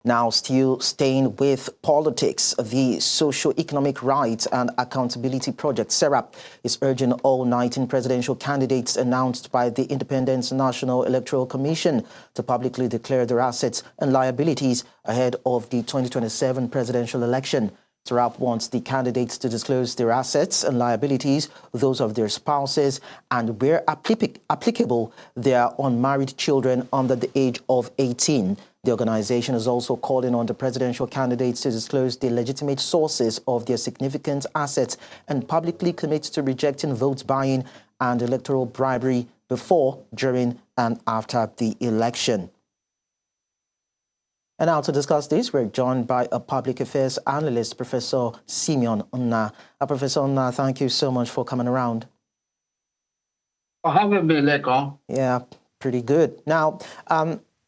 Now, still staying with politics, the Socio-Economic Rights and Accountability Project, SERAP, is urging all 19 presidential candidates announced by the Independent National Electoral Commission to publicly declare their assets and liabilities ahead of the 2027 presidential election. SERAP wants the candidates to disclose their assets and liabilities, those of their spouses, and where applicable, their unmarried children under the age of 18. The organization is also calling on the presidential candidates to disclose the legitimate sources of their significant assets and publicly commit to rejecting vote buying and electoral bribery before, during, and after the election. And now to discuss this, we're joined by a public affairs analyst, Professor Simeon Unna. Professor Unna, thank you so much for coming around. For having me, Leko. Yeah, pretty good. Now,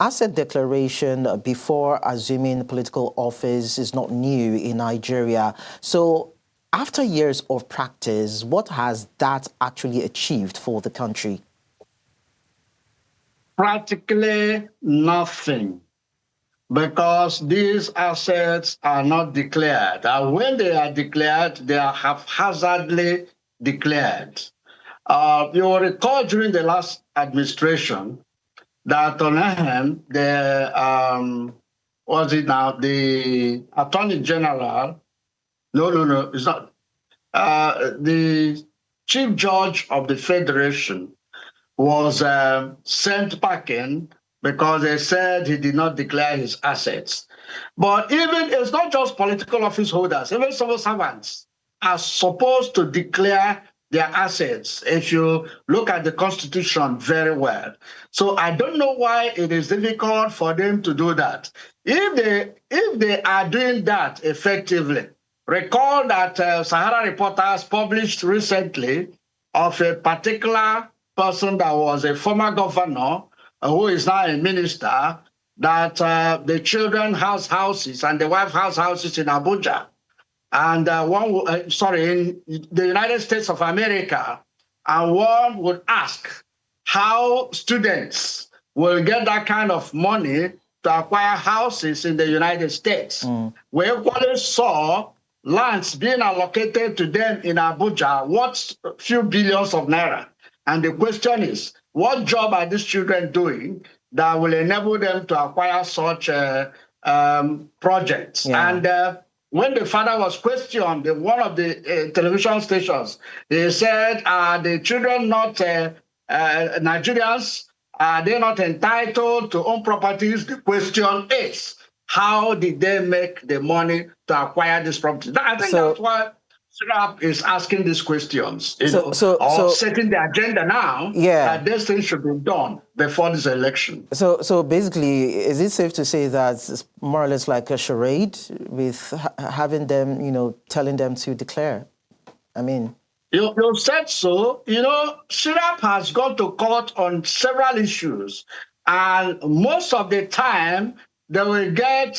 asset declaration before assuming political office is not new in Nigeria. So after years of practice, what has that actually achieved for the country? Practically nothing, because these assets are not declared. And when they are declared, they are haphazardly declared. You will recall during the last administration that on hand, the Attorney General, it's not, the Chief Judge of the Federation was sent packing because they said he did not declare his assets. But even, it's not just political office holders, even civil servants are supposed to declare their assets, if you look at the Constitution very well. So I don't know why it is difficult for them to do that. If they are doing that effectively, recall that Sahara Reporters published recently of a particular person that was a former governor who is now a minister, that the children has houses and the wife has houses in Abuja. And in the United States of America, and one would ask how students will get that kind of money to acquire houses in the United States. We equally saw lands being allocated to them in Abuja, what few billions of naira. And the question is, what job are these children doing that will enable them to acquire such projects? Yeah. And when the father was questioned in one of the television stations, he said, are the children not Nigerians? Are they not entitled to own properties? The question is, how did they make the money to acquire this property? I think that's why SERAP is asking these questions, setting the agenda now, that this thing should be done before this election. So basically, is it safe to say that it's more or less like a charade with having them, telling them to declare? I mean... You said so. SERAP has gone to court on several issues, and most of the time, they will get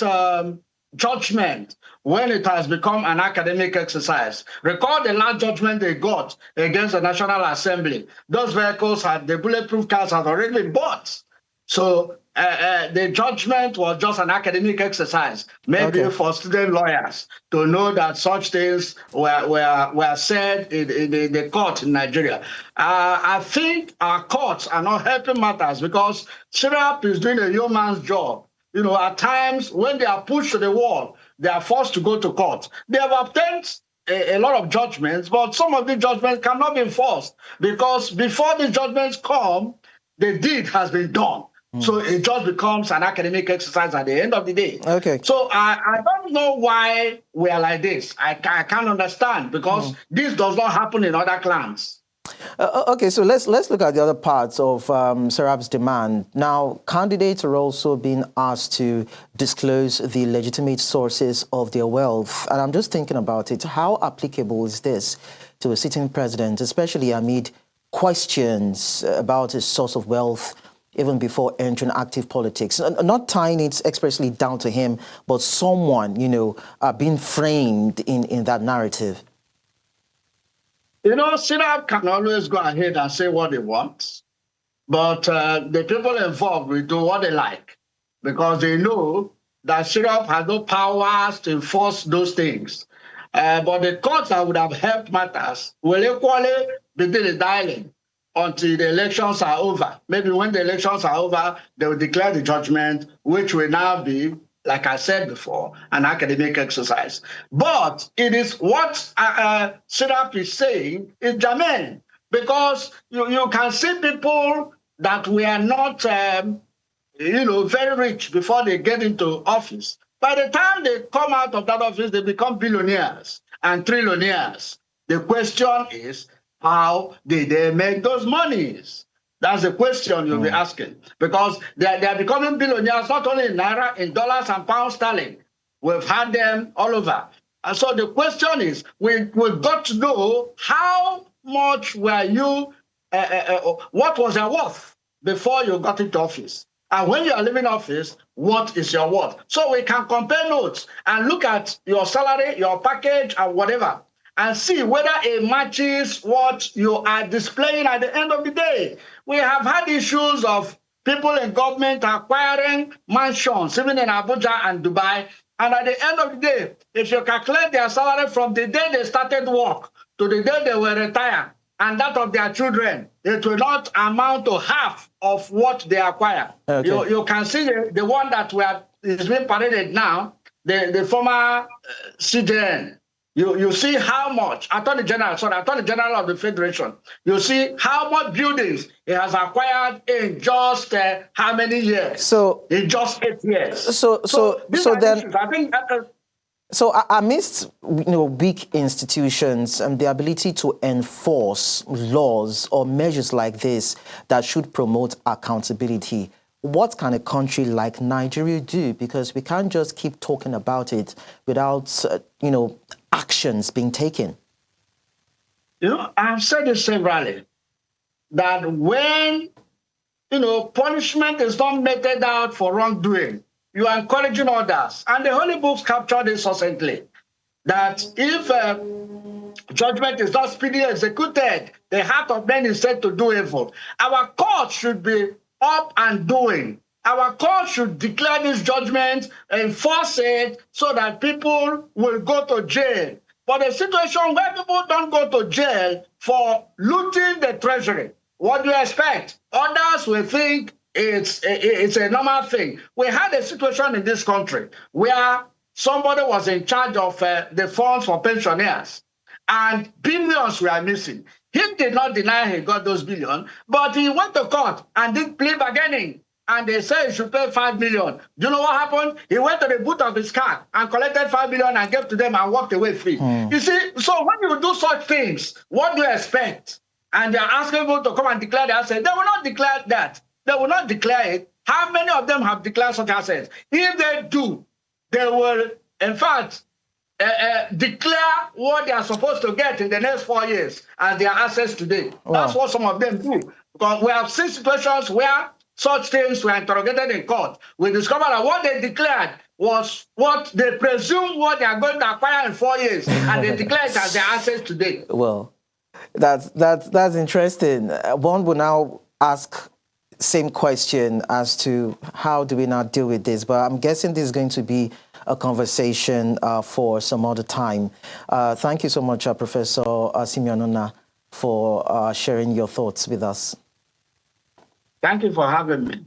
judgment when it has become an academic exercise. Recall the last judgment they got against the National Assembly. Those vehicles the bulletproof cars had already been bought. So the judgment was just an academic exercise, maybe for student lawyers to know that such things were said in the court in Nigeria. I think our courts are not helping matters because SERAP is doing a yeoman's job. At times when they are pushed to the wall, they are forced to go to court. They have obtained a lot of judgments, but some of the judgments cannot be enforced because before the judgments come, the deed has been done. So it just becomes an academic exercise at the end of the day. So I don't know why we are like this. I can't understand because this does not happen in other clans. Okay, so let's look at the other parts of SERAP's demand. Now, candidates are also being asked to disclose the legitimate sources of their wealth. And I'm just thinking about it. How applicable is this to a sitting president, especially amid questions about his source of wealth even before entering active politics? Not tying it expressly down to him, but someone, being framed in that narrative. SERAP can always go ahead and say what they want, but the people involved will do what they like because they know that SERAP has no powers to enforce those things. But the courts that would have helped matters will equally be doing the dialing until the elections are over. Maybe when the elections are over, they will declare the judgment, which will now be, like I said before, an academic exercise. But it is what SERAP is saying is germane, because you can see people that were not very rich before they get into office. By the time they come out of that office, they become billionaires and trillionaires. The question is, how did they make those monies? That's the question you'll be asking, because they are becoming billionaires not only in naira, in dollars and pounds sterling. We've had them all over. And so the question is, we've got to know how much were you, what was your worth before you got into office? And when you are leaving office, what is your worth? So we can compare notes and look at your salary, your package, and whatever, and see whether it matches what you are displaying at the end of the day. We have had issues of people in government acquiring mansions, even in Abuja and Dubai. And at the end of the day, if you calculate their salary from the day they started work to the day they will retire, and that of their children, it will not amount to half of what they acquire. Okay. You can see the one that is being paraded now, the former CJN. You see how much, Attorney General of the Federation, you see how much buildings he has acquired in just how many years? So in just 8 years. So then, issues. I think so amidst weak institutions and the ability to enforce laws or measures like this that should promote accountability, what can a country like Nigeria do? Because we can't just keep talking about it without, actions being taken. I've said this severally, that when, punishment is not meted out for wrongdoing, you are encouraging others. And the Holy Books capture this succinctly, that if judgment is not speedily executed, the heart of men is said to do evil. Our court should be up and doing. Our court should declare this judgment, enforce it, so that people will go to jail. But a situation where people don't go to jail for looting the treasury, what do you expect? Others will think it's a normal thing. We had a situation in this country where somebody was in charge of the funds for pensioners, and billions were missing. He did not deny he got those billions, but he went to court and did plea bargaining, and they said he should pay 5 million. Do you know what happened? He went to the boot of his car and collected 5 million and gave to them and walked away free. You see, so when you do such things, what do you expect? And they're asking people to come and declare the asset. They will not declare that. They will not declare it. How many of them have declared such assets? If they do, they will, in fact, declare what they are supposed to get in the next 4 years as their assets today. Wow. That's what some of them do. Because we have seen situations where such things were interrogated in court. We discovered that what they declared was what they presume what they are going to acquire in 4 years, and they declared it as their assets today. Well, that's interesting. One will now ask same question as to how do we now deal with this, but I'm guessing this is going to be a conversation for some other time. Thank you so much, Professor Simeon, for sharing your thoughts with us. Thank you for having me.